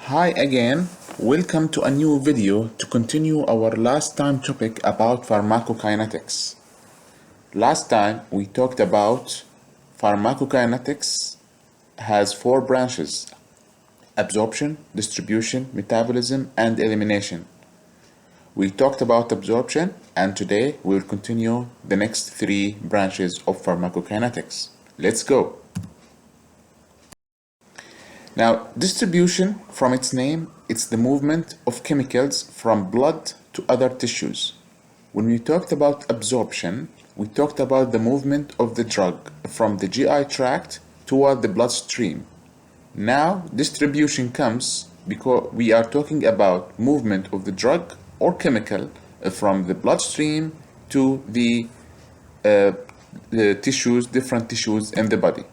Hi again, welcome to a new video to continue our last time topic about pharmacokinetics. Last time we talked about pharmacokinetics has four branches: absorption, distribution, metabolism, and elimination. We talked about absorption, and today we'll continue the next three branches of pharmacokinetics. Let's go. Now, distribution, from its name, it's the movement of chemicals from blood to other tissues. When we talked about absorption, we talked about the movement of the drug from the GI tract toward the bloodstream. Now, distribution comes because we are talking about movement of the drug or chemical from the bloodstream to the tissues, different tissues in the body.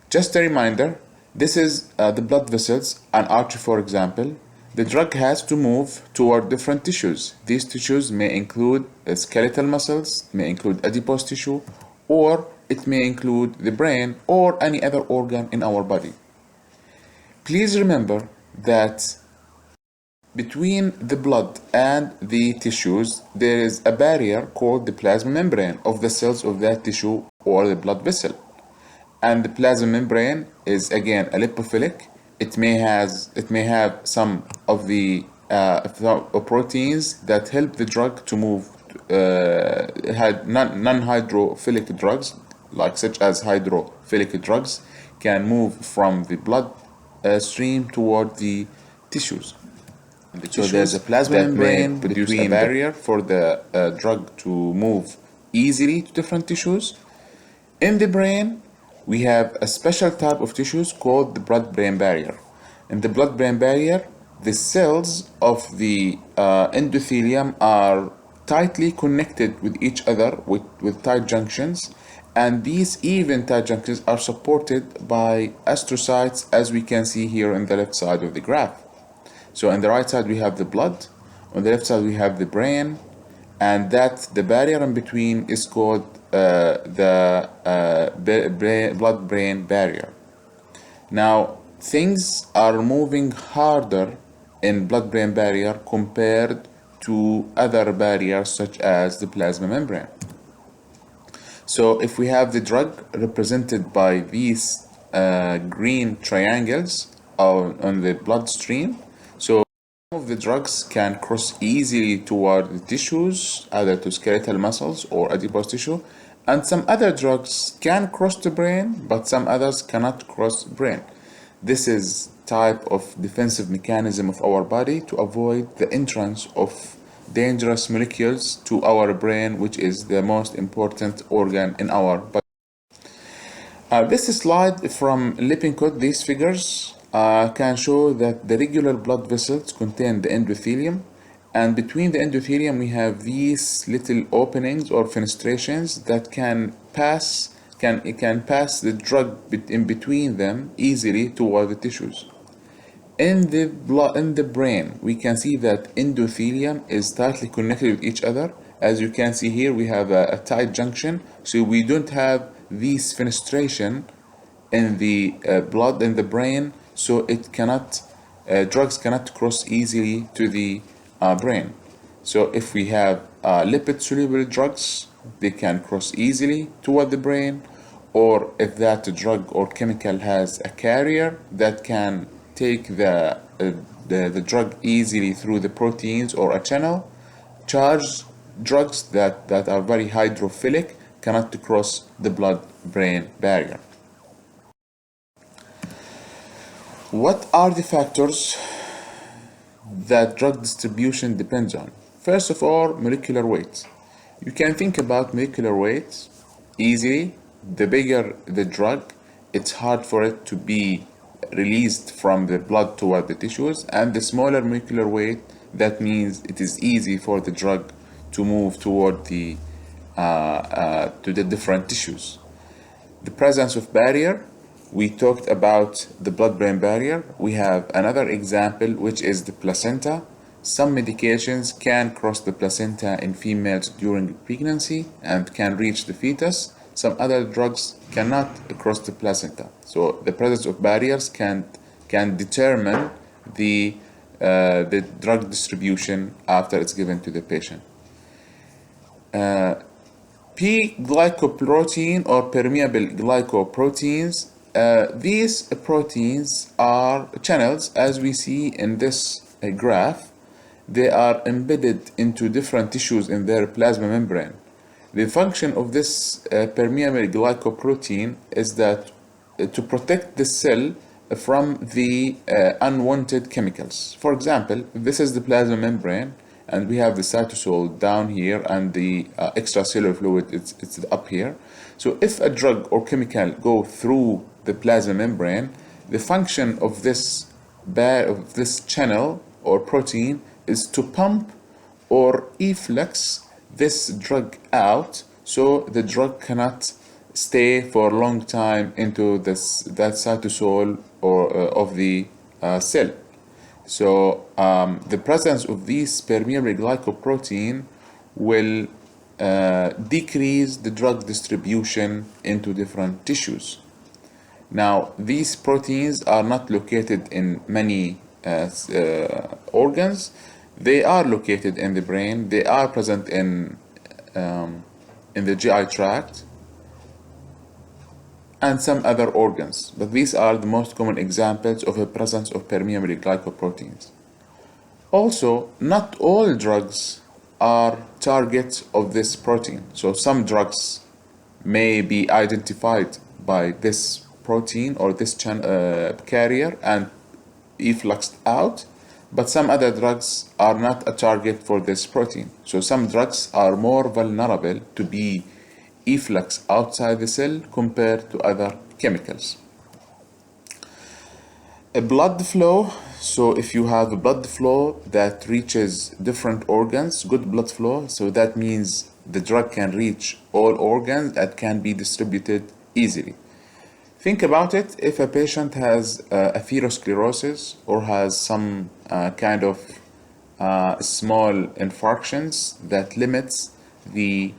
Just a reminder, this is the blood vessels, an artery for example. The drug has to move toward different tissues. These tissues may include skeletal muscles, may include adipose tissue, or it may include the brain or any other organ in our body. Please remember that between the blood and the tissues, there is a barrier called the plasma membrane of the cells of that tissue or the blood vessel. And the plasma membrane is again a lipophilic. It may have some of the proteins that help the drug to move. Non-hydrophilic drugs, like such as hydrophilic drugs, can move from the blood stream toward the tissues. So there's a plasma membrane produce a barrier for the drug to move easily to different tissues. In the brain, we have a special type of tissues called the blood-brain barrier. In the blood-brain barrier, the cells of the endothelium are tightly connected with each other with tight junctions, and these even tight junctions are supported by astrocytes, as we can see here on the left side of the graph. So on the right side we have the blood, on the left side we have the brain, and the barrier in between is called the blood-brain barrier. Now, things are moving harder in blood-brain barrier compared to other barriers such as the plasma membrane. So if we have the drug represented by these green triangles on the bloodstream, so some of the drugs can cross easily toward the tissues, either to skeletal muscles or adipose tissue, and some other drugs can cross the brain, but some others cannot cross the brain. This is type of defensive mechanism of our body to avoid the entrance of dangerous molecules to our brain, which is the most important organ in our body. This slide from Lippincott, these figures can show that the regular blood vessels contain the endothelium, and between the endothelium we have these little openings or fenestrations that can pass the drug in between them easily toward the tissues. In the brain, we can see that endothelium is tightly connected with each other. As you can see here, we have a tight junction, so we don't have this fenestration in the blood in the brain, so drugs cannot cross easily to the brain. So if we have lipid soluble drugs, they can cross easily toward the brain, or if that drug or chemical has a carrier that can take the drug easily through the proteins or a channel, charged drugs that are very hydrophilic cannot cross the blood-brain barrier. What are the factors that drug distribution depends on? First of all, molecular weight. You can think about molecular weight easily. The bigger the drug, it's hard for it to be released from the blood toward the tissues, and the smaller molecular weight, that means it is easy for the drug to move toward to the different tissues. The presence of barrier. We talked about the blood-brain barrier. We have another example, which is the placenta. Some medications can cross the placenta in females during pregnancy and can reach the fetus. Some other drugs cannot cross the placenta. So the presence of barriers can determine the drug distribution after it's given to the patient. P-glycoprotein or permeable glycoproteins. These proteins are channels, as we see in this graph. They are embedded into different tissues in their plasma membrane. The function of this permeable glycoprotein is that to protect the cell from the unwanted chemicals. For example, this is the plasma membrane, and we have the cytosol down here, and the extracellular fluid it's up here. So if a drug or chemical go through the plasma membrane, the function of this channel or protein is to pump or efflux this drug out, so the drug cannot stay for a long time into that cytosol or of the cell. So the presence of these permeable glycoprotein will decrease the drug distribution into different tissues. Now, these proteins are not located in many organs. They are located in the brain. They are present in the GI tract and some other organs, but these are the most common examples of the presence of permeable glycoproteins. Also, not all drugs are targets of this protein. So some drugs may be identified by this protein or this carrier and effluxed out, but some other drugs are not a target for this protein. So some drugs are more vulnerable to be efflux outside the cell compared to other chemicals. A blood flow. So if you have a blood flow that reaches different organs, good blood flow, so that means the drug can reach all organs that can be distributed easily. Think about it. If a patient has atherosclerosis or has some kind of small infarctions that limits the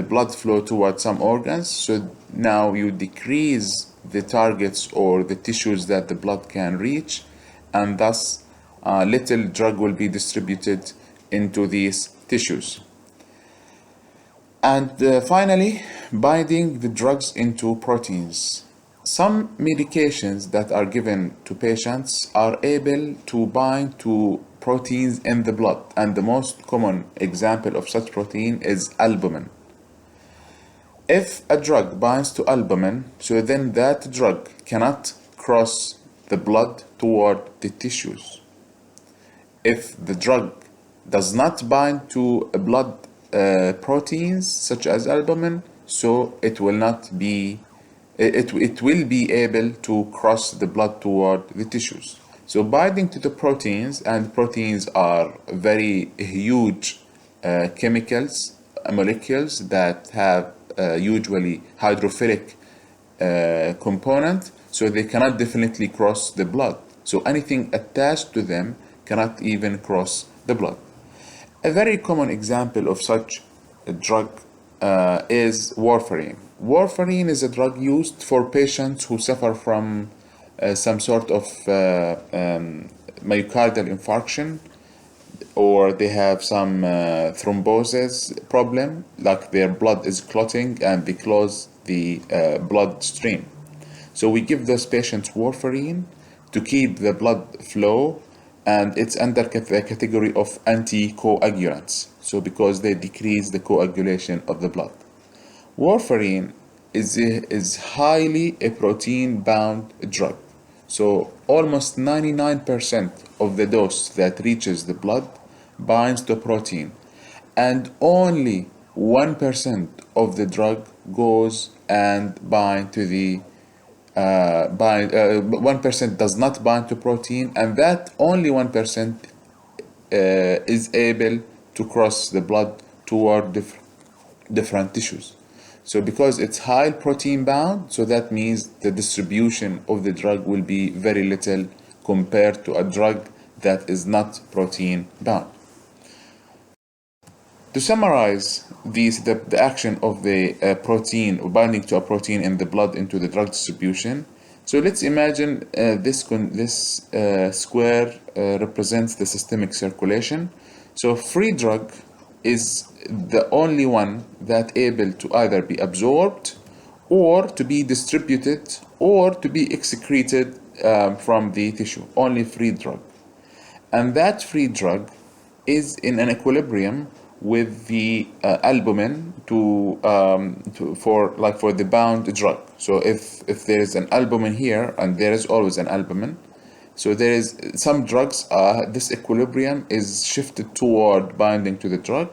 blood flow towards some organs, so now you decrease the targets or the tissues that the blood can reach, and thus little drug will be distributed into these tissues. And finally, binding the drugs into proteins. Some medications that are given to patients are able to bind to proteins in the blood, and the most common example of such protein is albumin. If a drug binds to albumin, so then that drug cannot cross the blood toward the tissues. If the drug does not bind to blood proteins such as albumin, so it will not be it will be able to cross the blood toward the tissues. So binding to the proteins, and proteins are very huge chemicals, molecules that have usually hydrophilic component, so they cannot definitely cross the blood. So anything attached to them cannot even cross the blood. A very common example of such a drug is warfarin. Warfarin is a drug used for patients who suffer from some sort of myocardial infarction, or they have some thrombosis problem, like their blood is clotting and they close the blood stream. So we give those patients warfarin to keep the blood flow, and it's under the category of anticoagulants. So because they decrease the coagulation of the blood. Warfarin is highly a protein-bound drug. So almost 99% of the dose that reaches the blood binds to protein, and only 1% of the drug goes and bind to the 1% does not bind to protein, and that only 1% is able to cross the blood toward different tissues. So because it's high protein bound, so that means the distribution of the drug will be very little compared to a drug that is not protein bound. To summarize the action of the protein, binding to a protein in the blood into the drug distribution. So let's imagine this square represents the systemic circulation. So free drug is the only one that able to either be absorbed or to be distributed or to be excreted from the tissue. Only free drug. And that free drug is in an equilibrium with the albumin for the bound drug. So if there is an albumin here, and there is always an albumin, so there is some drugs, this equilibrium is shifted toward binding to the drug,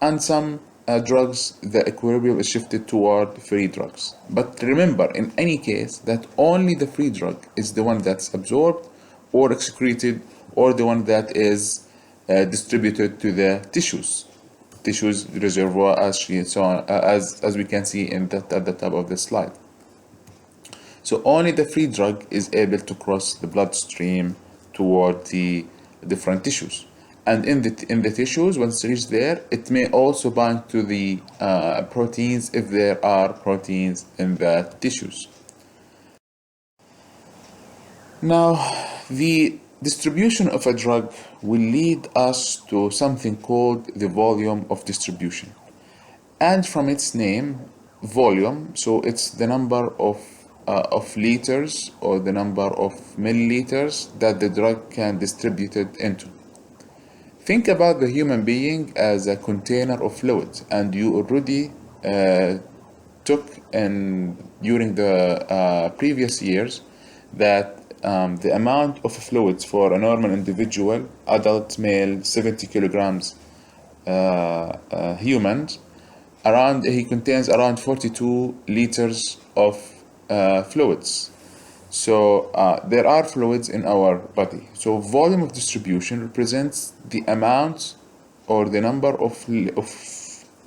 and some drugs, the equilibrium is shifted toward free drugs. But remember, in any case, that only the free drug is the one that's absorbed or excreted, or the one that is distributed to the tissues reservoir, as we can see in that at the top of the slide. So only the free drug is able to cross the bloodstream toward the different tissues. And in the tissues, once it reaches there, it may also bind to the proteins if there are proteins in the tissues. Now, the distribution of a drug will lead us to something called the volume of distribution. And from its name, volume, so it's the number of liters or the number of milliliters that the drug can distribute it into. Think about the human being as a container of fluid, and you already took in during the previous years that the amount of fluids for a normal individual, adult male, 70 kilograms humans, he contains around 42 liters of fluids. So there are fluids in our body. So volume of distribution represents the amount or the number of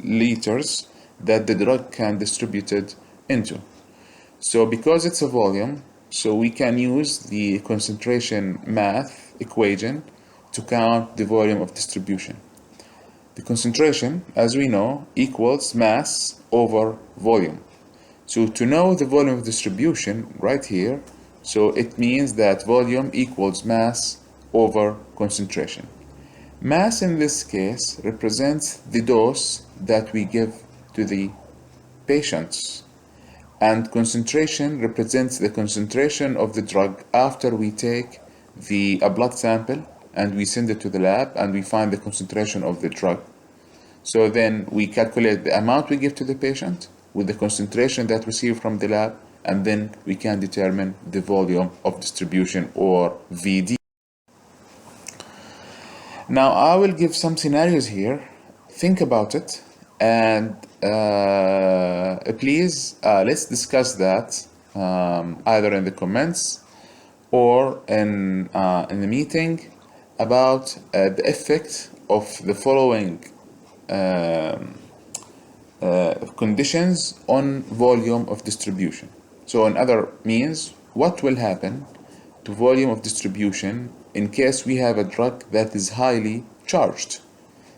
liters that the drug can distribute it into. So because it's a volume, so we can use the concentration math equation to count the volume of distribution. The concentration, as we know, equals mass over volume. So to know the volume of distribution right here, so it means that volume equals mass over concentration. Mass in this case represents the dose that we give to the patients, and concentration represents the concentration of the drug after we take a blood sample and we send it to the lab and we find the concentration of the drug. So then we calculate the amount we give to the patient with the concentration that we receive from the lab, and then we can determine the volume of distribution, or VD. Now I will give some scenarios here. Think about it, and please let's discuss that either in the comments or in the meeting about the effect of the following conditions on volume of distribution. So in other means, what will happen to volume of distribution in case we have a drug that is highly charged?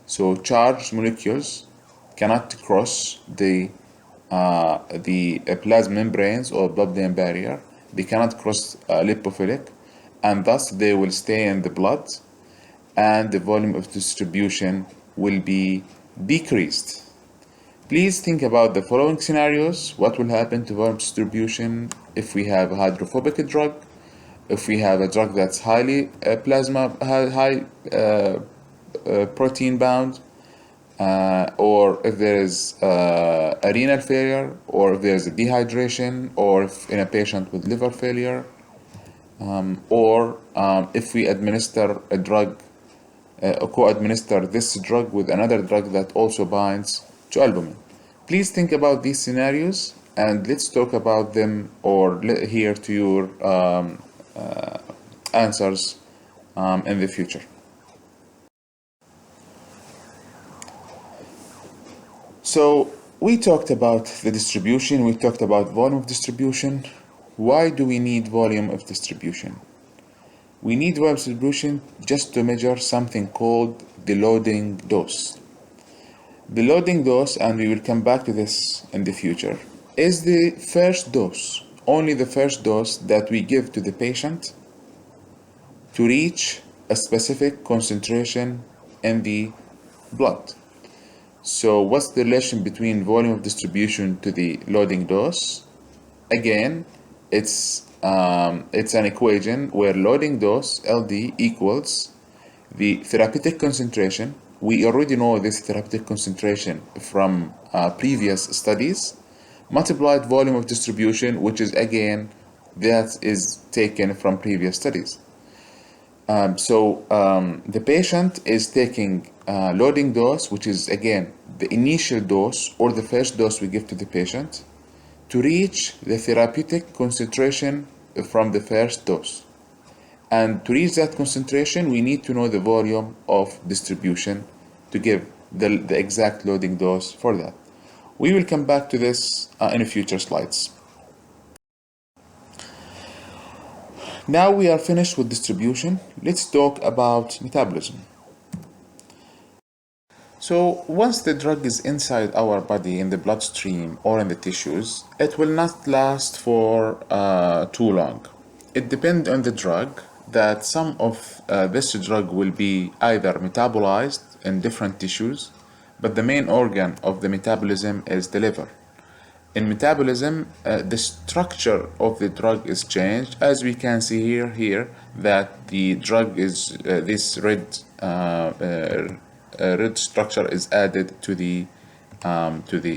So charged molecules cannot cross the plasma membranes or blood-brain barrier. They cannot cross lipophilic, and thus they will stay in the blood, and the volume of distribution will be decreased. Please think about the following scenarios. What will happen to volume distribution if we have a hydrophobic drug, if we have a drug that's highly high protein bound, or if there is a renal failure, or if there is a dehydration, or if in a patient with liver failure, or if we administer a drug, co-administer this drug with another drug that also binds to albumin. Please think about these scenarios, and let's talk about them or hear to your answers in the future. So we talked about the distribution, we talked about volume of distribution. Why do we need volume of distribution? We need volume of distribution just to measure something called the loading dose. The loading dose, and we will come back to this in the future, is the first dose only the first dose that we give to the patient to reach a specific concentration in the blood. So what's the relation between volume of distribution to the loading dose? Again, it's an equation where loading dose LD equals the therapeutic concentration. We already know this therapeutic concentration from previous studies, multiplied volume of distribution, which is again that is taken from previous studies. The patient is taking loading dose, which is again the initial dose or the first dose we give to the patient to reach the therapeutic concentration from the first dose. And to reach that concentration, we need to know the volume of distribution to give the exact loading dose for that. We will come back to this in future slides. Now we are finished with distribution. Let's talk about metabolism. So once the drug is inside our body in the bloodstream or in the tissues, it will not last for too long. It depends on the drug that some of this drug will be either metabolized in different tissues, but the main organ of the metabolism is the liver. In metabolism, the structure of the drug is changed, as we can see here that the drug is this red structure is added to the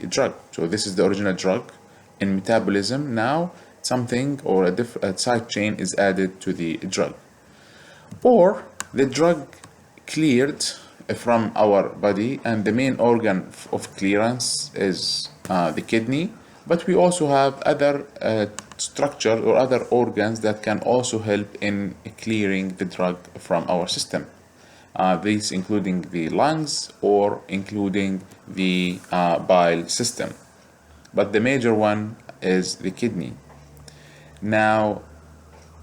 drug. So this is the original drug. In metabolism, now something or a side chain is added to the drug, or the drug cleared from our body, and the main organ of clearance is the kidney. But we also have other structures or other organs that can also help in clearing the drug from our system. These including the lungs or including the bile system. But the major one is the kidney. Now,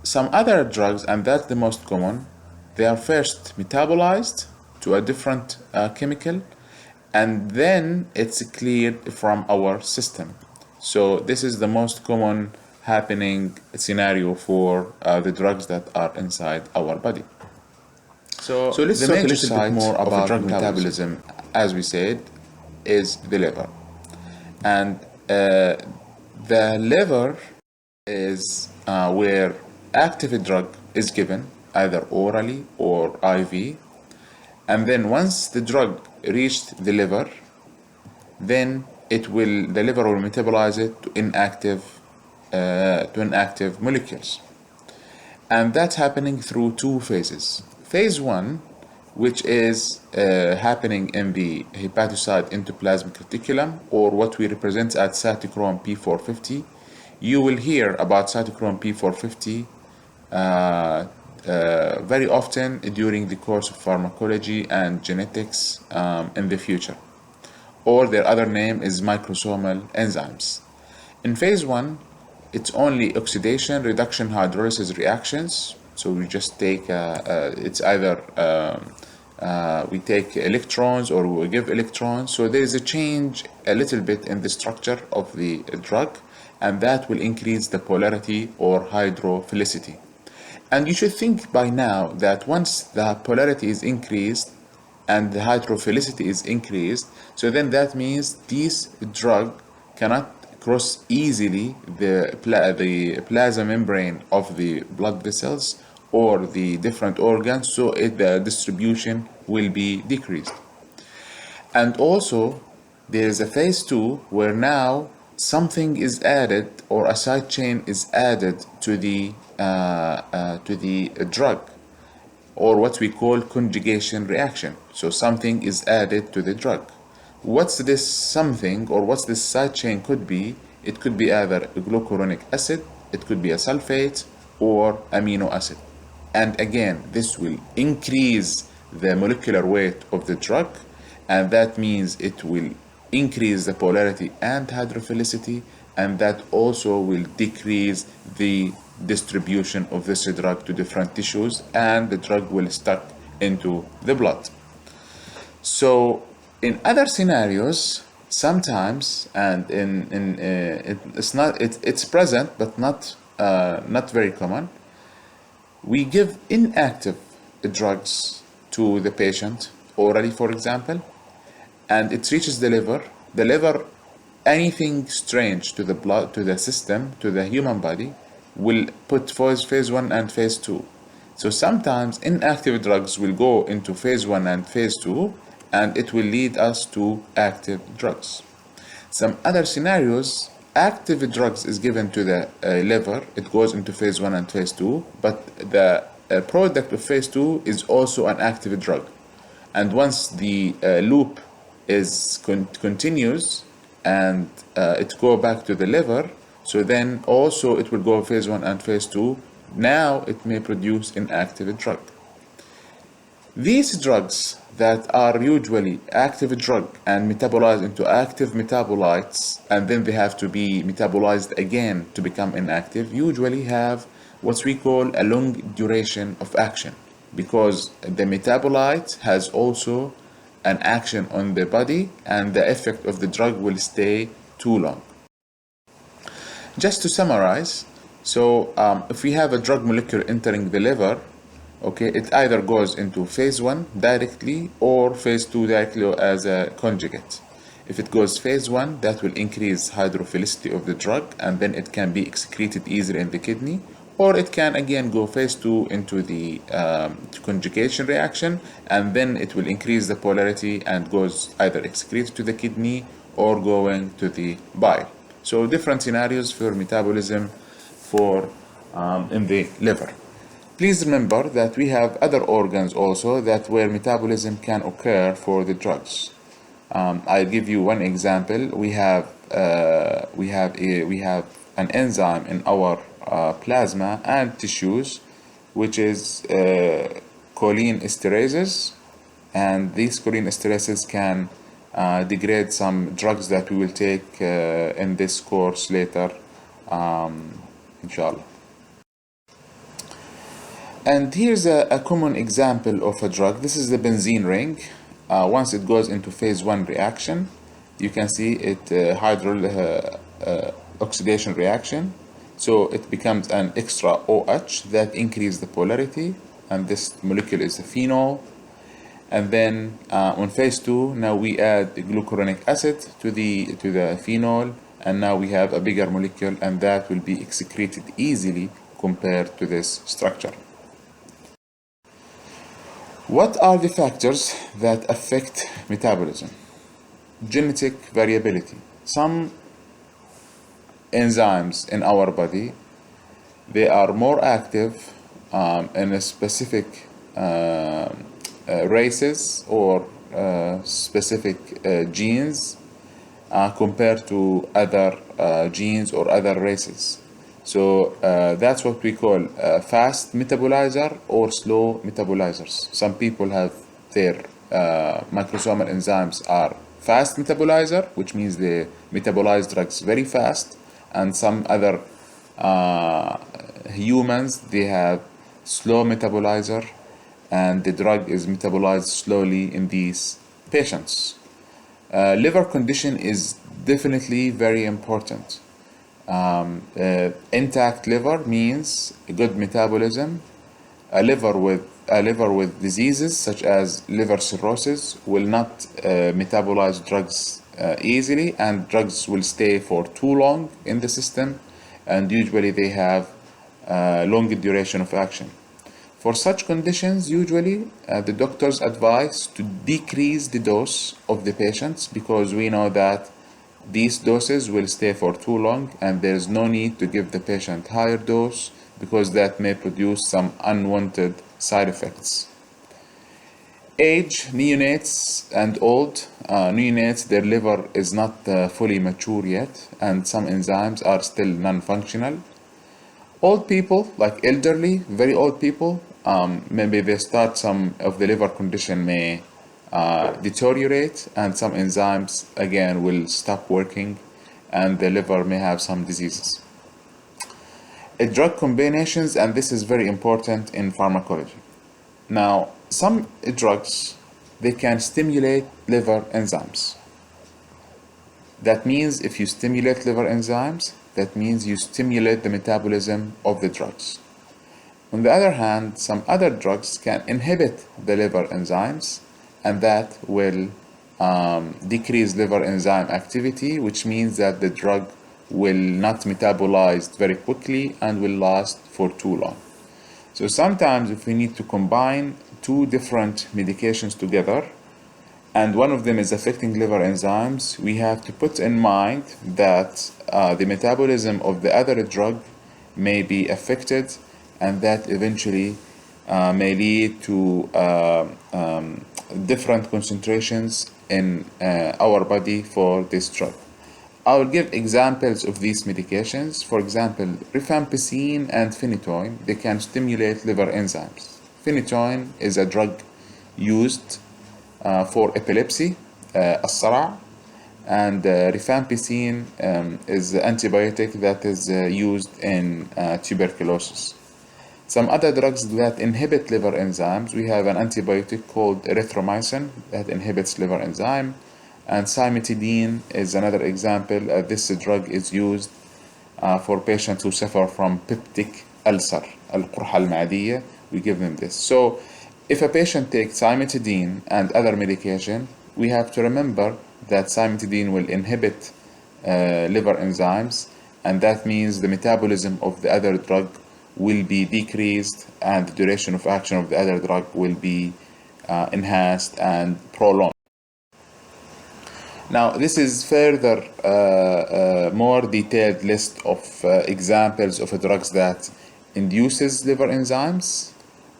some other drugs, and that's the most common, they are first metabolized to a different chemical, and then it's cleared from our system. So this is the most common happening scenario for the drugs that are inside our body. So let's talk a little bit more about drug metabolism. As we said, is the liver. And the liver is where active drug is given, either orally or IV. And then once the drug reached the liver, then the liver will metabolize it to inactive molecules. And that's happening through two phases. Phase 1, which is happening in the hepatocyte-endoplasmic reticulum, or what we represent as cytochrome P450. You will hear about cytochrome P450 very often during the course of pharmacology and genetics in the future. Or their other name is Microsomal enzymes. In phase 1, it's only oxidation, reduction, hydrolysis reactions. So we just take, it's either we take electrons or we give electrons. So there is a change a little bit in the structure of the drug, and that will increase the polarity or hydrophilicity. And you should think by now that once the polarity is increased and the hydrophilicity is increased, so then that means this drug cannot cross easily the plasma membrane of the blood vessels or the different organs, so the distribution will be decreased. And also there is a phase 2 where now something is added, or a side chain is added to the drug, or what we call conjugation reaction. So something is added to the drug. What's this something, or what's this side chain could be? It could be either a glucuronic acid, it could be a sulfate, or amino acid. And again, this will increase the molecular weight of the drug, and that means it will increase the polarity and hydrophilicity, and that also will decrease the distribution of this drug to different tissues, and the drug will stuck into the blood. So in other scenarios, Sometimes, and it's present but not very common, we give inactive drugs to the patient orally, for example, and it reaches the liver. The liver, anything strange to the blood, to the system, to the human body, will put phase 1 and phase 2. So sometimes inactive drugs will go into phase 1 and phase 2, and it will lead us to active drugs. Some other scenarios, active drugs is given to the liver, it goes into phase 1 and phase 2, but the product of phase 2 is also an active drug. And once the loop is continues and it go back to the liver, so then also it will go phase 1 and phase 2. Now it may produce inactive drug. These drugs that are usually active drug and metabolized into active metabolites, and then they have to be metabolized again to become inactive, usually have what we call a long duration of action, because the metabolite has also an action on the body and the effect of the drug will stay too long. Just to summarize, so if we have a drug molecule entering the liver, okay, it either goes into phase 1 directly or phase 2 directly as a conjugate. If it goes phase 1, that will increase hydrophilicity of the drug, and then it can be excreted easily in the kidney, or it can again go phase 2 into the conjugation reaction, and then it will increase the polarity and goes either excreted to the kidney or going to the bile. So different scenarios for metabolism for in the liver. Please remember that we have other organs also that where metabolism can occur for the drugs. I'll give you one example. We have an enzyme in our plasma and tissues, which is choline esterases, and these choline esterases can degrade some drugs that we will take in this course later, inshallah. And here's a common example of a drug. This is the benzene ring. Once it goes into phase 1 reaction, you can see it oxidation reaction. So it becomes an extra OH that increases the polarity, and this molecule is a phenol. And then on phase 2, now we add the glucuronic acid to the phenol, and now we have a bigger molecule, and that will be excreted easily compared to this structure. What are the factors that affect metabolism? Genetic variability. Some enzymes in our body, they are more active in a specific races or specific genes compared to other genes or other races. So that's what we call fast metabolizer or slow metabolizers. Some people have their microsomal enzymes are fast metabolizer, which means they metabolize drugs very fast, and some other humans, they have slow metabolizer, and the drug is metabolized slowly in these patients. Liver condition is definitely very important. Intact liver means good metabolism. A liver with diseases such as liver cirrhosis will not metabolize drugs easily, and drugs will stay for too long in the system, and usually they have longer duration of action. For such conditions, usually the doctors advise to decrease the dose of the patients, because we know that these doses will stay for too long, and there is no need to give the patient higher dose, because that may produce some unwanted side effects. Age, neonates and old. Neonates, their liver is not fully mature yet, and some enzymes are still non-functional. Old people, like elderly, very old people, maybe they start some of the liver condition may deteriorate, and some enzymes again will stop working, and the liver may have some diseases. Drug combinations, and this is very important in pharmacology. Now, some drugs, they can stimulate liver enzymes. That means if you stimulate liver enzymes, that means you stimulate the metabolism of the drugs. On the other hand, some other drugs can inhibit the liver enzymes, and that will decrease liver enzyme activity, which means that the drug will not metabolize very quickly and will last for too long. So sometimes if we need to combine two different medications together, and one of them is affecting liver enzymes, we have to put in mind that the metabolism of the other drug may be affected, and that eventually may lead to different concentrations in our body for this drug. I will give examples of these medications. For example, rifampicin and phenytoin, they can stimulate liver enzymes. Phenytoin is a drug used for epilepsy, الصرع, and rifampicin is an antibiotic that is used in tuberculosis. Some other drugs that inhibit liver enzymes, we have an antibiotic called erythromycin that inhibits liver enzyme, and cimetidine is another example. This drug is used for patients who suffer from peptic ulcer, القرحة المعدية, we give them this. So if a patient takes cimetidine and other medication, we have to remember that cimetidine will inhibit liver enzymes, and that means the metabolism of the other drug will be decreased and the duration of action of the other drug will be enhanced and prolonged. Now, this is further more detailed list of examples of drugs that induces liver enzymes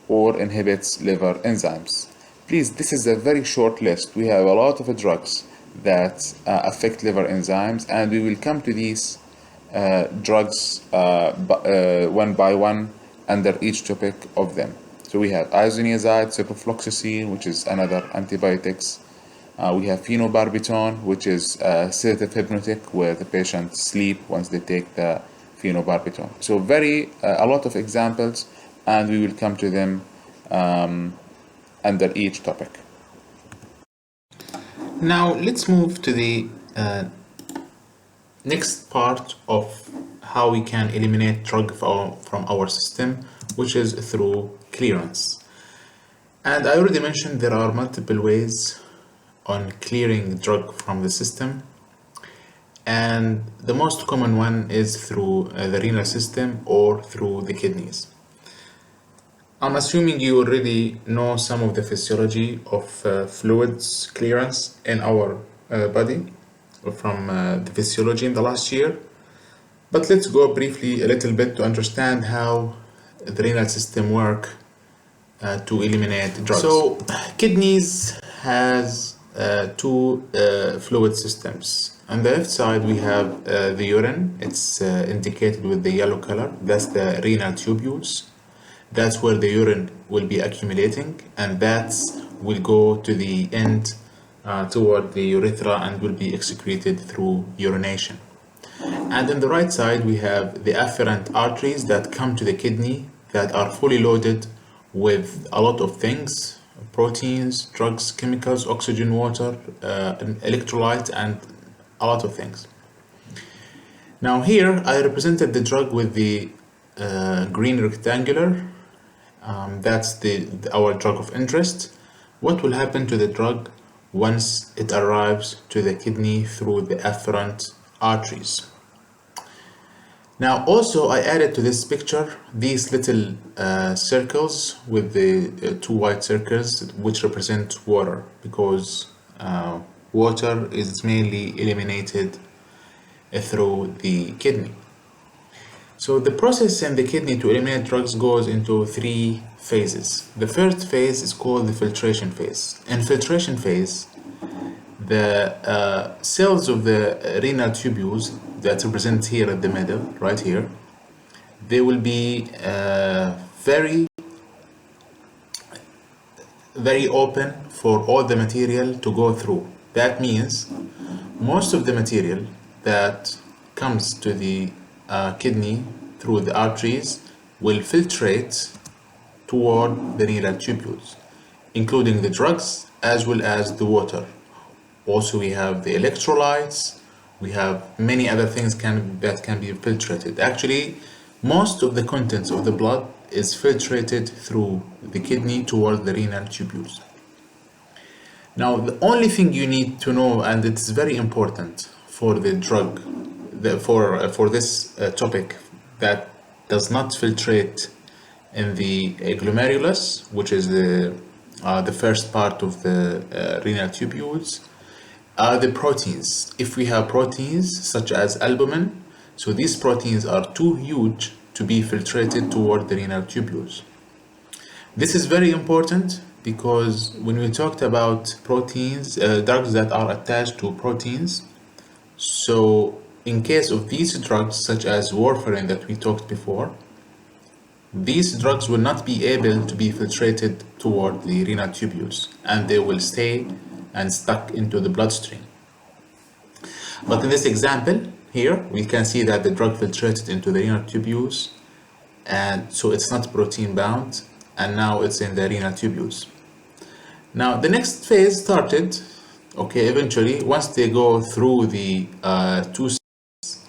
or inhibits liver enzymes. Please, this is a very short list. We have a lot of drugs that affect liver enzymes, and we will come to these drugs one by one under each topic of them. So we have isoniazid, ciprofloxacin, which is another antibiotics. We have phenobarbital, which is a sedative hypnotic where the patient sleep once they take the phenobarbital. So a lot of examples, and we will come to them under each topic. Now let's move to the next part of how we can eliminate drug from our system, which is through clearance. And I already mentioned there are multiple ways on clearing drug from the system, and the most common one is through the renal system or through the kidneys. I'm assuming you already know some of the physiology of fluids clearance in our body from the physiology in the last year, but let's go briefly a little bit to understand how the renal system work to eliminate drugs. So kidneys has two fluid systems. On the left side we have the urine. It's indicated with the yellow color. That's the renal tubules. That's where the urine will be accumulating, and that will go to the end toward the urethra and will be excreted through urination. And on the right side we have the afferent arteries that come to the kidney that are fully loaded with a lot of things: proteins, drugs, chemicals, oxygen, water, electrolyte, and a lot of things. Now here I represented the drug with the green rectangular. That's our drug of interest. What will happen to the drug once it arrives to the kidney through the afferent arteries? Now also I added to this picture these little circles with the two white circles which represent water, because water is mainly eliminated through the kidney. So the process in the kidney to eliminate drugs goes into three phases. The first phase is called the filtration phase. In filtration phase, the cells of the renal tubules that represent here at the middle, right here, they will be very open for all the material to go through. That means most of the material that comes to the kidney through the arteries will filtrate toward the renal tubules, including the drugs as well as the water. Also we have the electrolytes, We have many other things that can be filtrated. Actually, most of the contents of the blood is filtrated through the kidney toward the renal tubules. Now, the only thing you need to know, and it's very important for the drug, for this topic, that does not filtrate in the glomerulus, which is the first part of the renal tubules, are the proteins. If we have proteins such as albumin, so these proteins are too huge to be filtrated toward the renal tubules. This is very important because when we talked about proteins, drugs that are attached to proteins, so in case of these drugs such as warfarin that we talked before, these drugs will not be able to be filtrated toward the renal tubules, and they will stay and stuck into the bloodstream. But in this example here, we can see that the drug filtrated into the renal tubules, and so it's not protein bound, and now it's in the renal tubules. Now the next phase started, okay, eventually once they go through the two steps.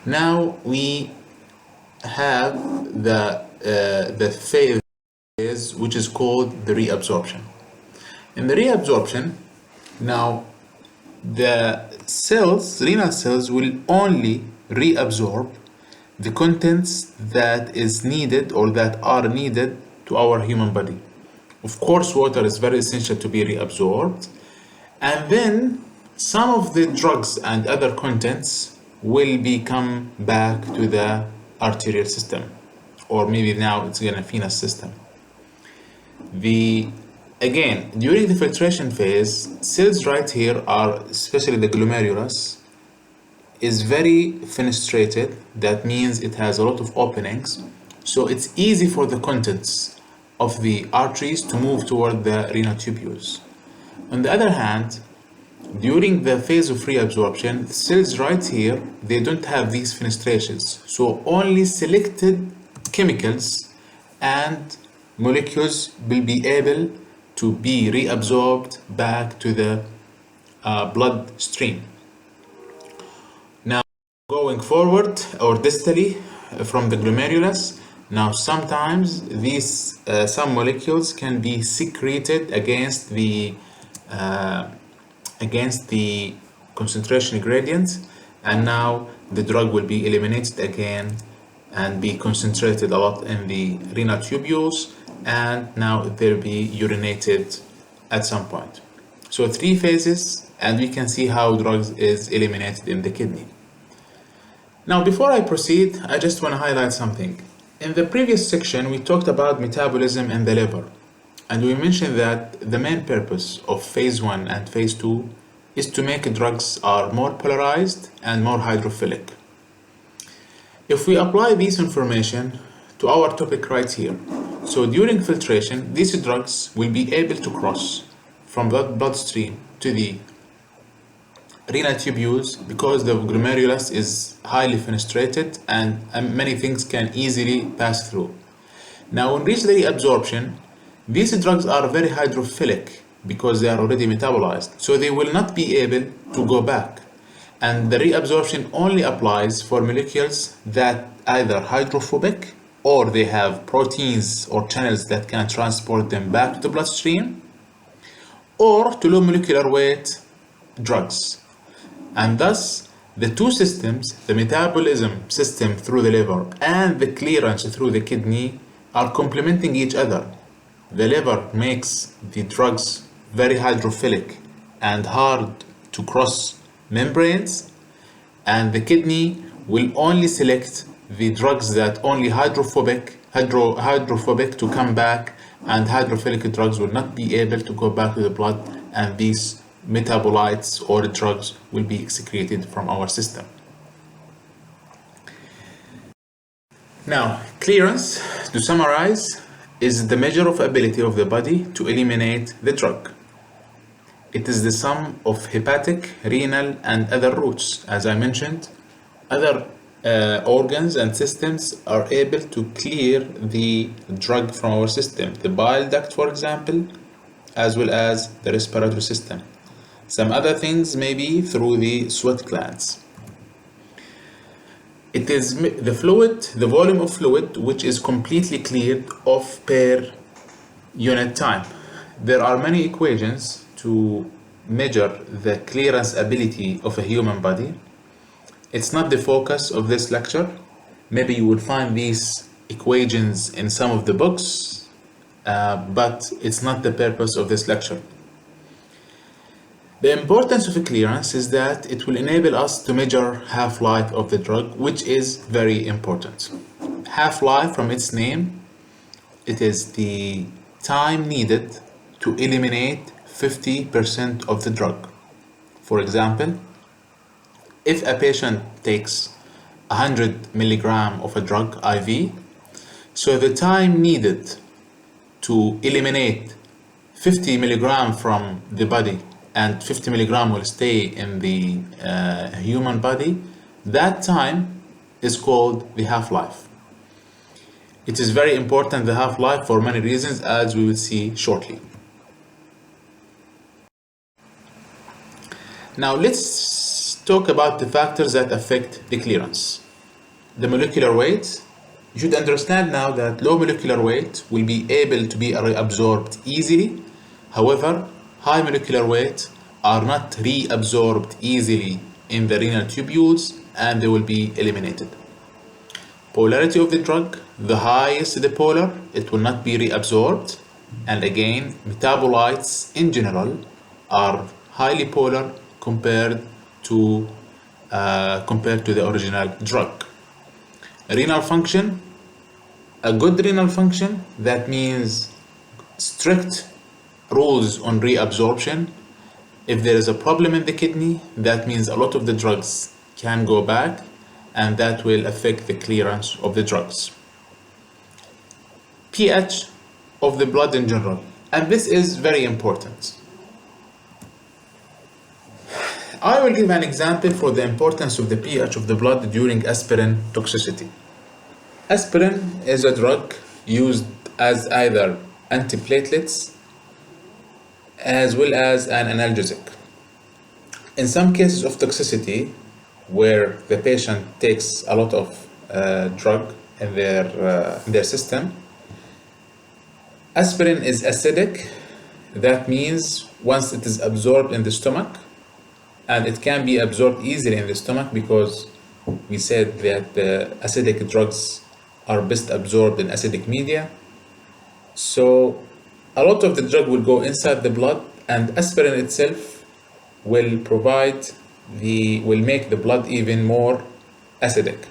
Now we have the phase which is called the reabsorption. In the reabsorption, now the renal cells will only reabsorb the contents that is needed or that are needed to our human body. Of course, water is very essential to be reabsorbed, and then some of the drugs and other contents will become back to the arterial system, or maybe now it's in a venous system. Again, during the filtration phase, cells right here are, especially the glomerulus, is very fenestrated. That means it has a lot of openings, so it's easy for the contents of the arteries to move toward the renal tubules. On the other hand, during the phase of reabsorption, cells right here, they don't have these fenestrations, so only selected chemicals and molecules will be able to be reabsorbed back to the bloodstream. Now, going forward or distally from the glomerulus, now sometimes these some molecules can be secreted against the concentration gradient, and now the drug will be eliminated again and be concentrated a lot in the renal tubules, and now they'll be urinated at some point. So 3 phases, and we can see how drugs is eliminated in the kidney. Now before I proceed, I just want to highlight something. In the previous section, we talked about metabolism in the liver, and we mentioned that the main purpose of phase 1 and phase 2 is to make drugs are more polarized and more hydrophilic. If we apply this information to our topic right here, so during filtration, these drugs will be able to cross from bloodstream to the renal tubules because the glomerulus is highly fenestrated and many things can easily pass through. Now, when reach the reabsorption, these drugs are very hydrophilic because they are already metabolized, so they will not be able to go back. And the reabsorption only applies for molecules that either hydrophobic or they have proteins or channels that can transport them back to the bloodstream, or to low molecular weight drugs. And thus, the two systems, the metabolism system through the liver and the clearance through the kidney, are complementing each other. The liver makes the drugs very hydrophilic and hard to cross membranes, and the kidney will only select the drugs that only hydrophobic to come back, and hydrophilic drugs will not be able to go back to the blood, and these metabolites or drugs will be excreted from our system. Now, clearance, to summarize, is the measure of ability of the body to eliminate the drug. It is the sum of hepatic, renal, and other routes. As I mentioned, other organs and systems are able to clear the drug from our system. The bile duct, for example, as well as the respiratory system. Some other things may be through the sweat glands. It is the fluid, the volume of fluid, which is completely cleared of per unit time. There are many equations to measure the clearance ability of a human body. It's not the focus of this lecture. Maybe you will find these equations in some of the books, but it's not the purpose of this lecture. The importance of a clearance is that it will enable us to measure half-life of the drug, which is very important. Half-life, from its name, it is the time needed to eliminate 50% of the drug. For example, if a patient takes 100 milligram of a drug IV, so the time needed to eliminate 50 milligram from the body and 50 milligram will stay in the human body, that time is called the half-life. It is very important, the half-life, for many reasons, as we will see shortly. Now let's talk about the factors that affect the clearance. The molecular weight. You should understand now that low molecular weight will be able to be reabsorbed easily. However, high molecular weight are not reabsorbed easily in the renal tubules and they will be eliminated. Polarity of the drug, the highest the polar, it will not be reabsorbed. And again, metabolites in general are highly polar compared to the original drug. Renal function, a good renal function, that means strict rules on reabsorption. If there is a problem in the kidney, that means a lot of the drugs can go back and that will affect the clearance of the drugs. pH of the blood in general, and this is very important. I will give an example for the importance of the pH of the blood during aspirin toxicity. Aspirin is a drug used as either antiplatelets as well as an analgesic. In some cases of toxicity, where the patient takes a lot of drug in their system, aspirin is acidic. That means once it is absorbed in the stomach, and it can be absorbed easily in the stomach because we said that the acidic drugs are best absorbed in acidic media. So a lot of the drug will go inside the blood, and aspirin itself will make the blood even more acidic.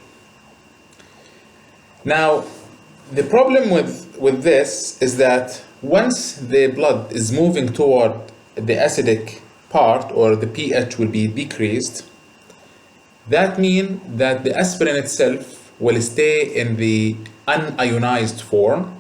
Now, the problem with this is that once the blood is moving toward the acidic part, or the pH will be decreased, that means that the aspirin itself will stay in the unionized form,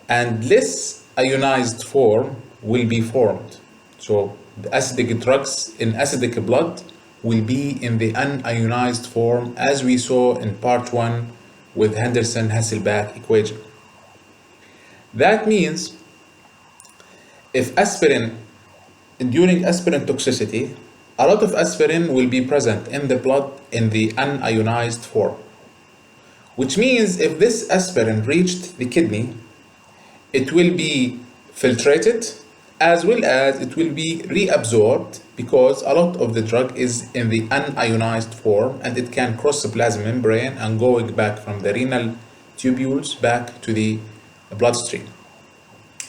and less ionized form will be formed. So the acidic drugs in acidic blood will be in the unionized form, as we saw in part 1 with Henderson-Hasselbalch equation. That means if during aspirin toxicity, a lot of aspirin will be present in the blood in the unionized form, which means if this aspirin reached the kidney, it will be filtrated as well as it will be reabsorbed, because a lot of the drug is in the unionized form and it can cross the plasma membrane and going back from the renal tubules back to the bloodstream.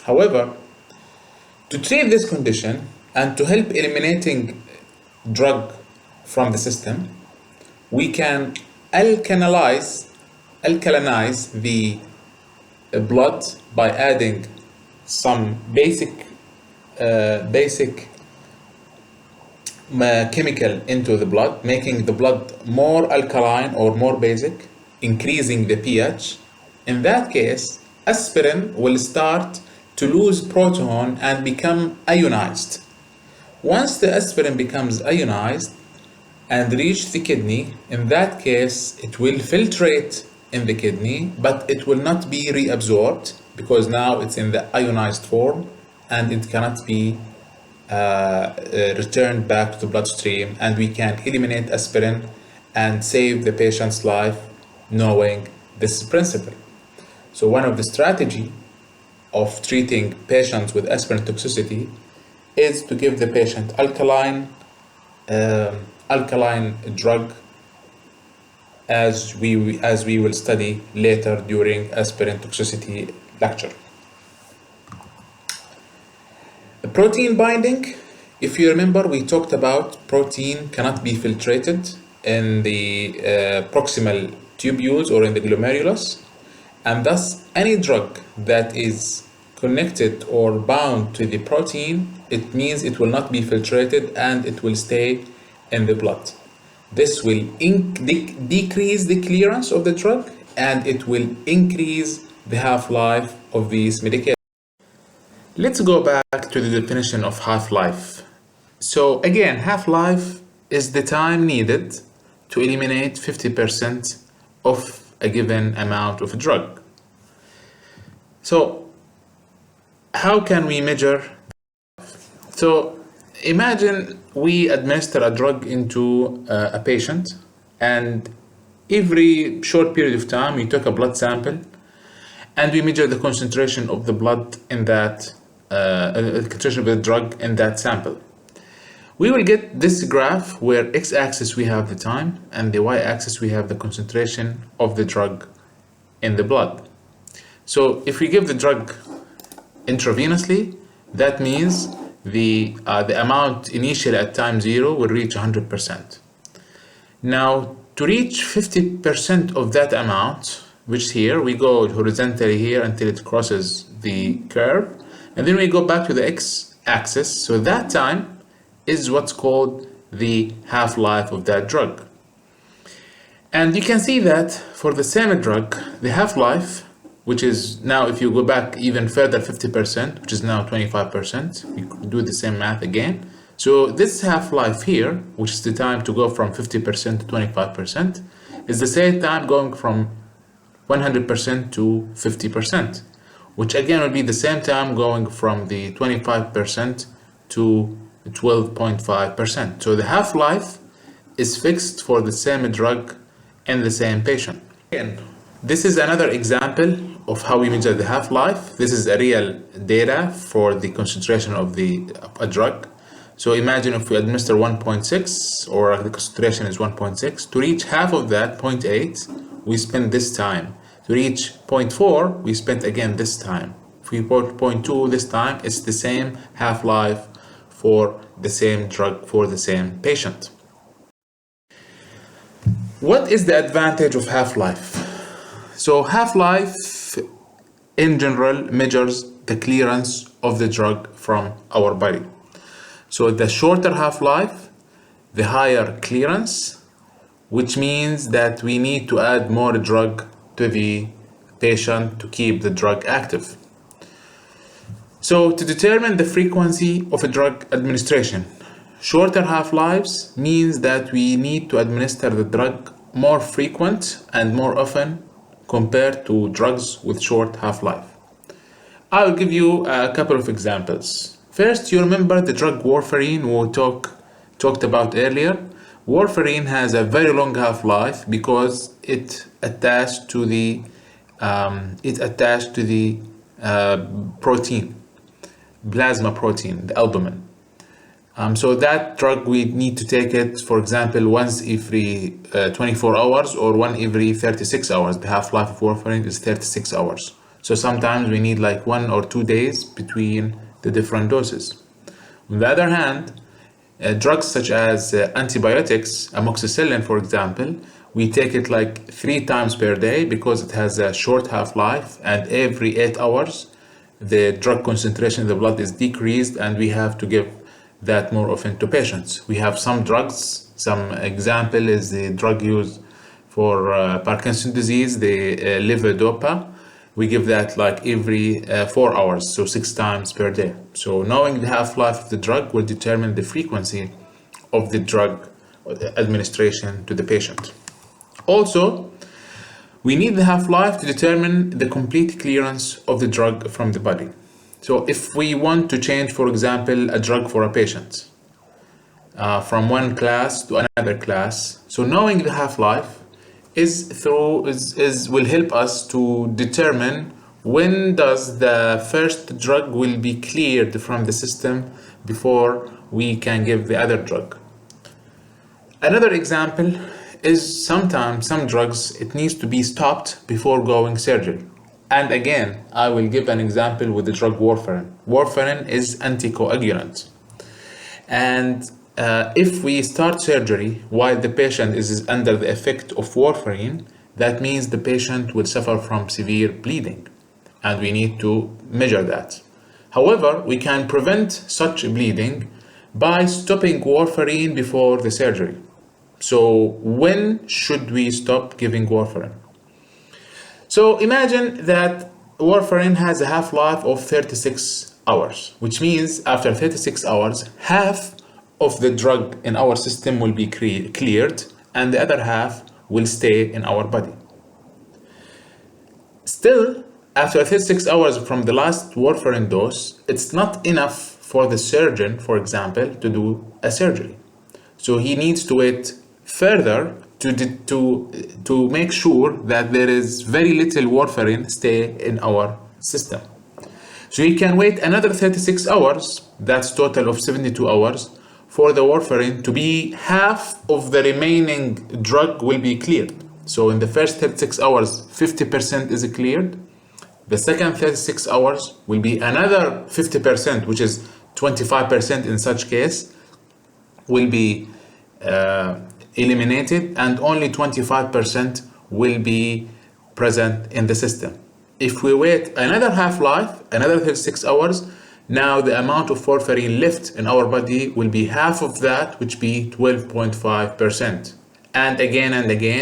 However, to treat this condition and to help eliminating drug from the system, we can alkalinize the blood by adding some basic chemical into the blood, making the blood more alkaline or more basic, increasing the pH. In that case, aspirin will start to lose proton and become ionized. Once the aspirin becomes ionized and reach the kidney, in that case it will filtrate in the kidney, but it will not be reabsorbed because now it's in the ionized form and it cannot be returned back to the bloodstream, and we can eliminate aspirin and save the patient's life knowing this principle. So one of the strategy of treating patients with aspirin toxicity is to give the patient alkaline drug, as we will study later during aspirin toxicity lecture. The protein binding, if you remember, we talked about protein cannot be filtrated in the proximal tubules or in the glomerulus, and thus any drug that is connected or bound to the protein, it means it will not be filtrated and it will stay in the blood. This will decrease the clearance of the drug, and it will increase the half-life of these medications. Let's go back to the definition of half-life. So again, half-life is the time needed to eliminate 50% of a given amount of a drug. So how can we measure? So imagine we administer a drug into a patient, and every short period of time we took a blood sample and we measure the concentration of the blood in that concentration of the drug in that sample. We will get this graph where x-axis we have the time and the y-axis we have the concentration of the drug in the blood. So if we give the drug intravenously, that means the amount initially at time 0 will reach 100%. Now, to reach 50% of that amount, which here we go horizontally here until it crosses the curve, and then we go back to the x-axis. So that time is what's called the half-life of that drug. And you can see that for the same drug, the half-life, which is now, if you go back even further, 50%, which is now 25%, we do the same math again. So this half-life here, which is the time to go from 50% to 25%, is the same time going from 100% to 50%, which again will be the same time going from the 25% to 12.5%. So the half-life is fixed for the same drug in the same patient. Again, this is another example of how we measure the half-life. This is a real data for the concentration of a drug. So imagine if we administer 1.6, or the concentration is 1.6. To reach half of that, 0.8, we spend this time. To reach 0.4, we spent again this time. If we put 0.2 this time, it's the same half-life for the same drug for the same patient. What is the advantage of half-life? So half-life in general measures the clearance of the drug from our body. So the shorter half-life, the higher clearance, which means that we need to add more drug to the patient to keep the drug active. So to determine the frequency of a drug administration, shorter half-lives means that we need to administer the drug more frequent and more often compared to drugs with short half-life. I'll give you a couple of examples. First, you remember the drug warfarin we talked about earlier. Warfarin has a very long half-life because it attached to the protein, plasma protein, the albumin. So that drug, we need to take it, for example, once every 24 hours or one every 36 hours. The half-life of warfarin is 36 hours. So sometimes we need like 1 or 2 days between the different doses. On the other hand, drugs such as antibiotics, amoxicillin, for example, we take it like 3 times per day because it has a short half-life, and every 8 hours the drug concentration in the blood is decreased, and we have to give that more often to patients. We have some drugs, some example is the drug used for Parkinson's disease, the levodopa. We give that like every 4 hours, so 6 times per day. So knowing the half-life of the drug will determine the frequency of the drug administration to the patient. Also, we need the half-life to determine the complete clearance of the drug from the body. So if we want to change, for example, a drug for a patient from one class to another class, so knowing the half-life will help us to determine when does the first drug will be cleared from the system before we can give the other drug. Another example is sometimes some drugs it needs to be stopped before going surgery. And again, I will give an example with the drug warfarin. Warfarin is anticoagulant. And if we start surgery while the patient is under the effect of warfarin, that means the patient will suffer from severe bleeding, and we need to measure that. However, we can prevent such bleeding by stopping warfarin before the surgery. So when should we stop giving warfarin? So imagine that warfarin has a half-life of 36 hours, which means after 36 hours, half of the drug in our system will be cleared and the other half will stay in our body. Still, after 36 hours from the last warfarin dose, it's not enough for the surgeon, for example, to do a surgery. So he needs to wait further to make sure that there is very little warfarin stay in our system. So you can wait another 36 hours, that's total of 72 hours, for the warfarin to be half of the remaining drug will be cleared. So in the first 36 hours, 50% is cleared. The second 36 hours will be another 50%, which is 25% in such case, will be eliminated, and only 25% will be present in the system. If we wait another half-life, another 36 hours, now the amount of warfarin left in our body will be half of that, which be 12.5%. And again,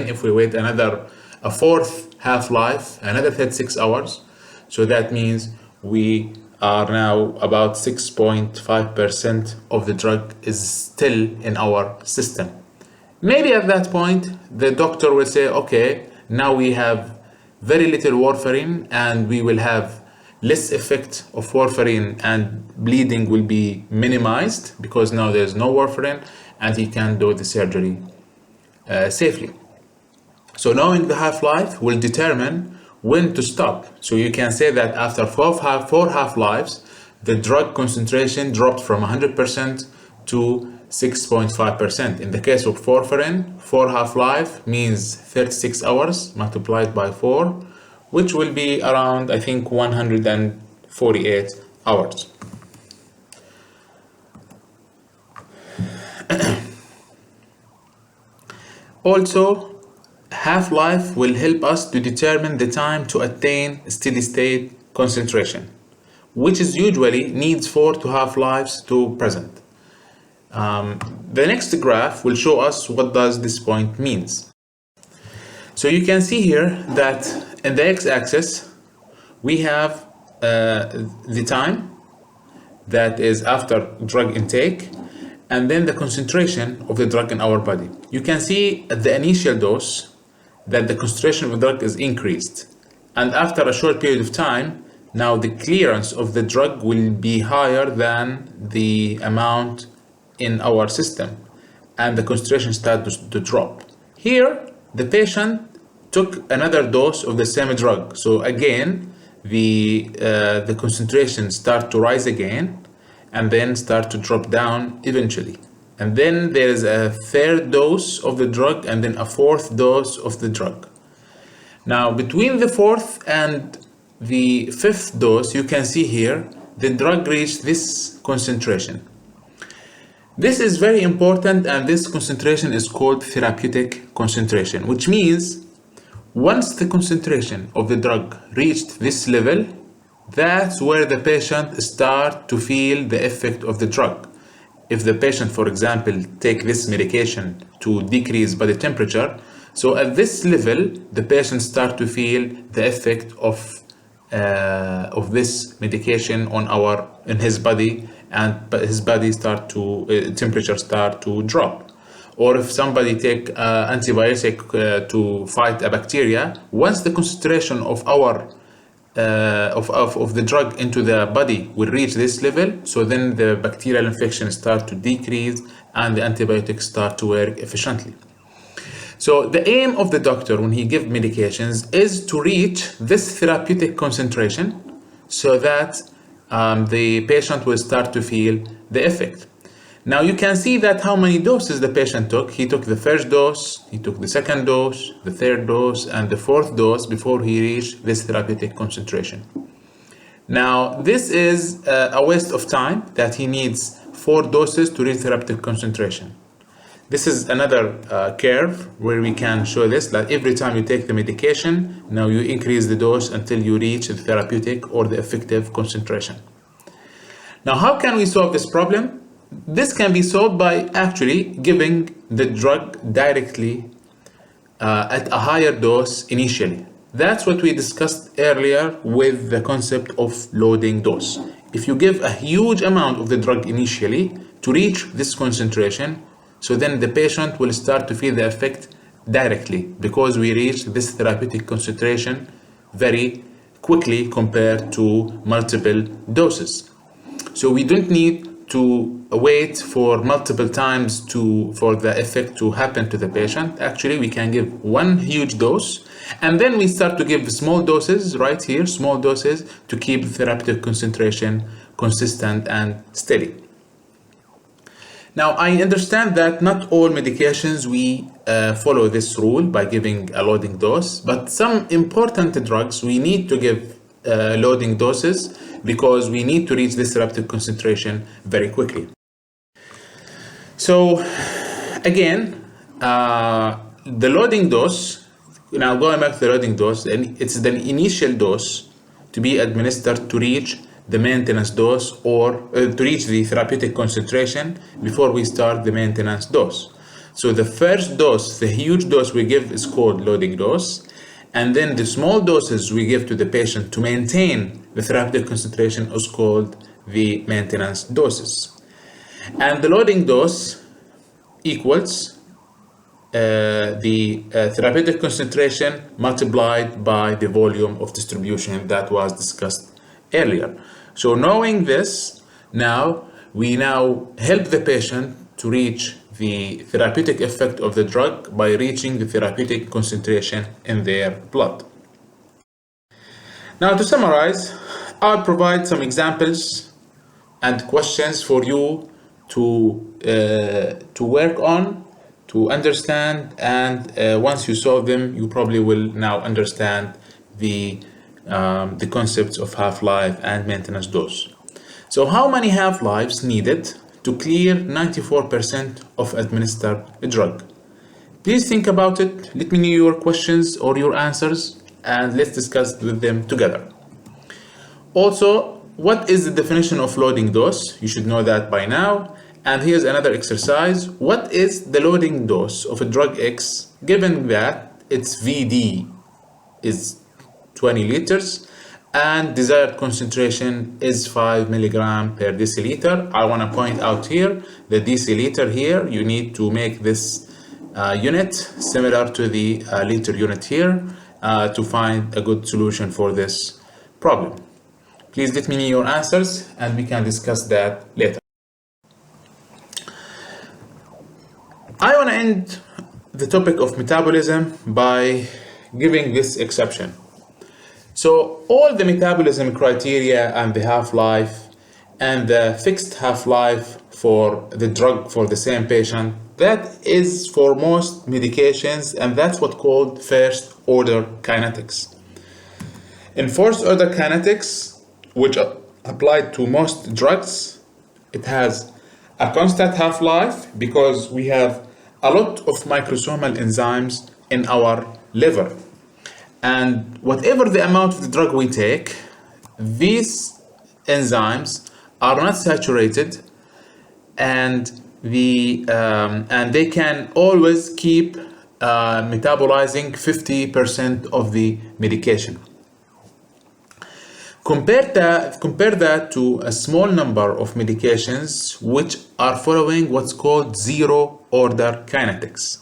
if we wait a fourth half-life, another 36 hours, so that means we are now about 6.5% of the drug is still in our system. Maybe at that point, the doctor will say, okay, now we have very little warfarin and we will have less effect of warfarin and bleeding will be minimized because now there's no warfarin and he can do the surgery safely. So knowing the half-life will determine when to stop. So you can say that after four half-lives, the drug concentration dropped from 100% to 6.5%. In the case of warfarin, 4 half-life means 36 hours multiplied by 4, which will be around, I think, 148 hours. Also, half-life will help us to determine the time to attain steady-state concentration, which is usually needs 4 to half-lives to present. The next graph will show us what does this point means. So you can see here that in the x-axis we have the time that is after drug intake and then the concentration of the drug in our body. You can see at the initial dose that the concentration of the drug is increased, and after a short period of time now the clearance of the drug will be higher than the amount in our system and the concentration starts to drop. Here the patient took another dose of the same drug, so again the concentration start to rise again and then start to drop down eventually, and then there is a third dose of the drug and then a fourth dose of the drug. Now between the fourth and the fifth dose, you can see here the drug reached this concentration. This is very important, and this concentration is called therapeutic concentration, which means once the concentration of the drug reached this level, that's where the patient start to feel the effect of the drug. If the patient, for example, take this medication to decrease body temperature, so at this level, the patient start to feel the effect of this medication in his body, and his body temperature start to drop. Or if somebody take antibiotic to fight a bacteria, once the concentration of our of the drug into the body will reach this level, so then the bacterial infection start to decrease and the antibiotics start to work efficiently. So the aim of the doctor when he gives medications is to reach this therapeutic concentration so that the patient will start to feel the effect. Now you can see that how many doses the patient took. He took the first dose, he took the second dose, the third dose, and the fourth dose before he reached this therapeutic concentration. Now this is a waste of time that he needs 4 doses to reach therapeutic concentration. This is another curve where we can show this, that every time you take the medication, now you increase the dose until you reach the therapeutic or the effective concentration. Now how can we solve this problem? This can be solved by actually giving the drug directly at a higher dose initially. That's what we discussed earlier with the concept of loading dose. If you give a huge amount of the drug initially to reach this concentration, so then the patient will start to feel the effect directly because we reach this therapeutic concentration very quickly compared to multiple doses. So we don't need to wait for multiple times for the effect to happen to the patient. Actually, we can give one huge dose and then we start to give small doses right here, small doses to keep the therapeutic concentration consistent and steady. Now, I understand that not all medications we follow this rule by giving a loading dose, but some important drugs we need to give loading doses because we need to reach this therapeutic concentration very quickly. So again, the loading dose, now going back to the loading dose, it's the initial dose to be administered to reach the maintenance dose or to reach the therapeutic concentration before we start the maintenance dose. So the first dose, the huge dose we give is called loading dose. And then the small doses we give to the patient to maintain the therapeutic concentration is called the maintenance doses. And the loading dose equals the therapeutic concentration multiplied by the volume of distribution that was discussed earlier. So knowing this, we now help the patient to reach the therapeutic effect of the drug by reaching the therapeutic concentration in their blood. Now to summarize, I'll provide some examples and questions for you to work on, to understand, and once you solve them, you probably will now understand the concepts of half-life and maintenance dose. So how many half-lives needed to clear 94% of administered drug? Please think about it. Let me know your questions or your answers and let's discuss with them together. Also, what is the definition of loading dose? You should know that by now. And here's another exercise. What is the loading dose of a drug X given that its VD is 20 liters and desired concentration is 5 milligram per deciliter? I want to point out here the deciliter here. You need to make this unit similar to the liter unit here to find a good solution for this problem. Please let me know your answers and we can discuss that later. I want to end the topic of metabolism by giving this exception. So all the metabolism criteria and the half-life and the fixed half-life for the drug for the same patient, that is for most medications, and that's what's called first order kinetics. In first order kinetics, which applied to most drugs, it has a constant half-life because we have a lot of microsomal enzymes in our liver. And whatever the amount of the drug we take, these enzymes are not saturated and they can always keep metabolizing 50% of the medication. Compare that to a small number of medications which are following what's called zero order kinetics.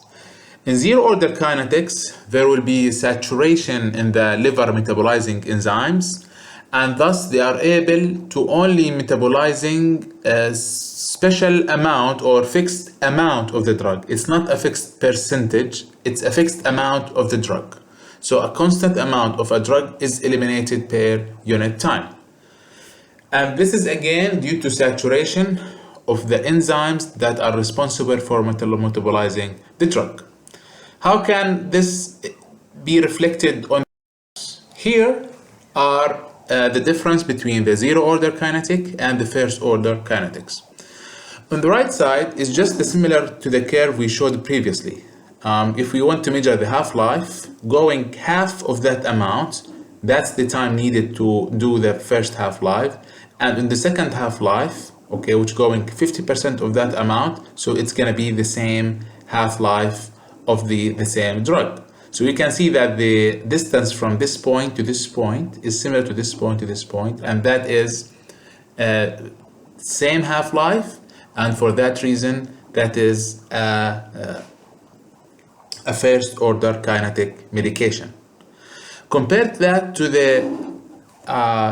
In zero order kinetics, there will be saturation in the liver metabolizing enzymes, and thus they are able to only metabolizing a special amount or fixed amount of the drug. It's not a fixed percentage, it's a fixed amount of the drug. So a constant amount of a drug is eliminated per unit time. And this is again due to saturation of the enzymes that are responsible for metabolizing the drug. How can this be reflected on? Here are the difference between the zero order kinetic and the first order kinetics. On the right side is just similar to the curve we showed previously. If we want to measure the half-life, going half of that amount, that's the time needed to do the first half-life. And in the second half-life, okay, which going 50% of that amount, so it's gonna be the same half-life of the same drug. So you can see that the distance from this point to this point is similar to this point to this point, and that is same half-life, and for that reason, that is a first order kinetic medication. Compare that to the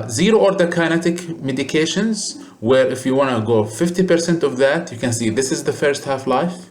zero order kinetic medications, where if you want to go 50% of that, you can see this is the first half-life.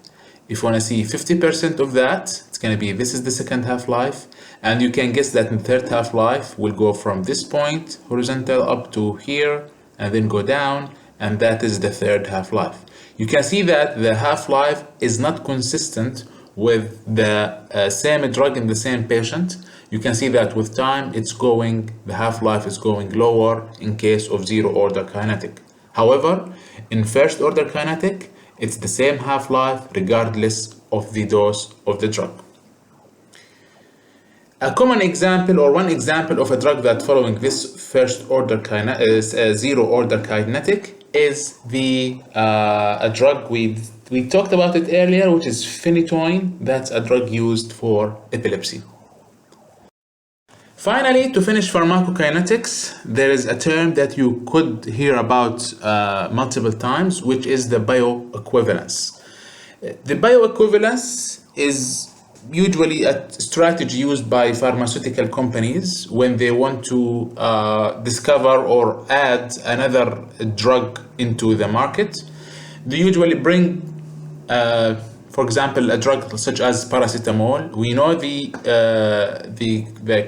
If you want to see 50% of that, it's going to be this is the second half-life, and you can guess that in the third half-life will go from this point horizontal up to here and then go down, and that is the third half-life. You can see that the half-life is not consistent with the same drug in the same patient. You can see that with time the half-life is going lower in case of zero order kinetic. However, in first order kinetic, it's the same half-life regardless of the dose of the drug. A common example, or one example of a drug that following this first order zero order kinetic is a drug we talked about it earlier, which is phenytoin. That's a drug used for epilepsy. Finally, to finish pharmacokinetics, there is a term that you could hear about multiple times, which is the bioequivalence. The bioequivalence is usually a strategy used by pharmaceutical companies when they want to discover or add another drug into the market. They usually bring, for example, a drug such as paracetamol. We know the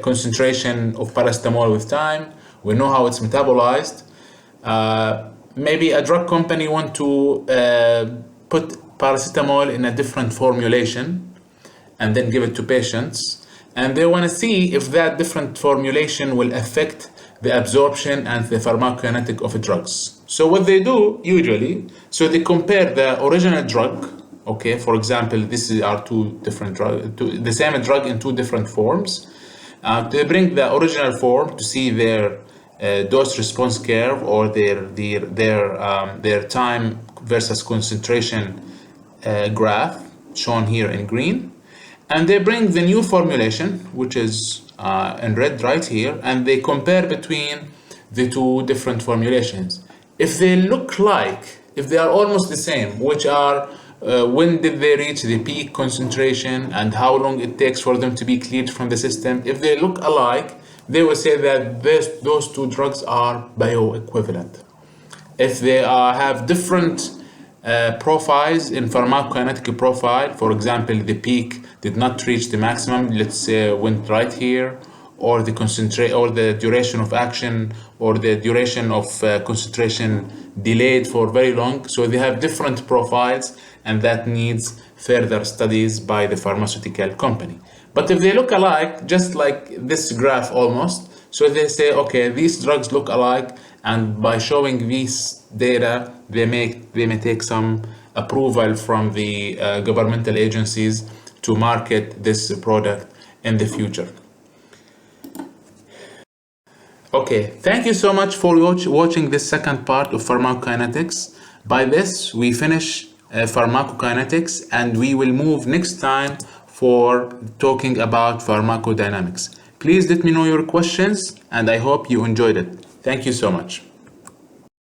concentration of paracetamol with time. We know how it's metabolized. Maybe a drug company want to put paracetamol in a different formulation and then give it to patients, and they want to see if that different formulation will affect the absorption and the pharmacokinetic of drugs. So what they do usually, so they compare the original drug. Okay, for example, are two different drugs, the same drug in two different forms. They bring the original form to see their dose response curve, or their time versus concentration graph shown here in green. And they bring the new formulation, which is in red right here, and they compare between the two different formulations. If they look like, if they are almost the same, which are when did they reach the peak concentration and how long it takes for them to be cleared from the system, if they look alike, they will say that those two drugs are bioequivalent. If they have different profiles in pharmacokinetic profile, for example, the peak did not reach the maximum, let's say went right here, or the duration of action or the duration of concentration delayed for very long. So they have different profiles, and that needs further studies by the pharmaceutical company. But if they look alike, just like this graph almost, so they say, okay, these drugs look alike, and by showing these data, they may take some approval from the governmental agencies to market this product in the future. Okay, thank you so much for watching this second part of pharmacokinetics. By this, we finish pharmacokinetics, and we will move next time for talking about pharmacodynamics. Please let me know your questions, and I hope you enjoyed it. Thank you so much.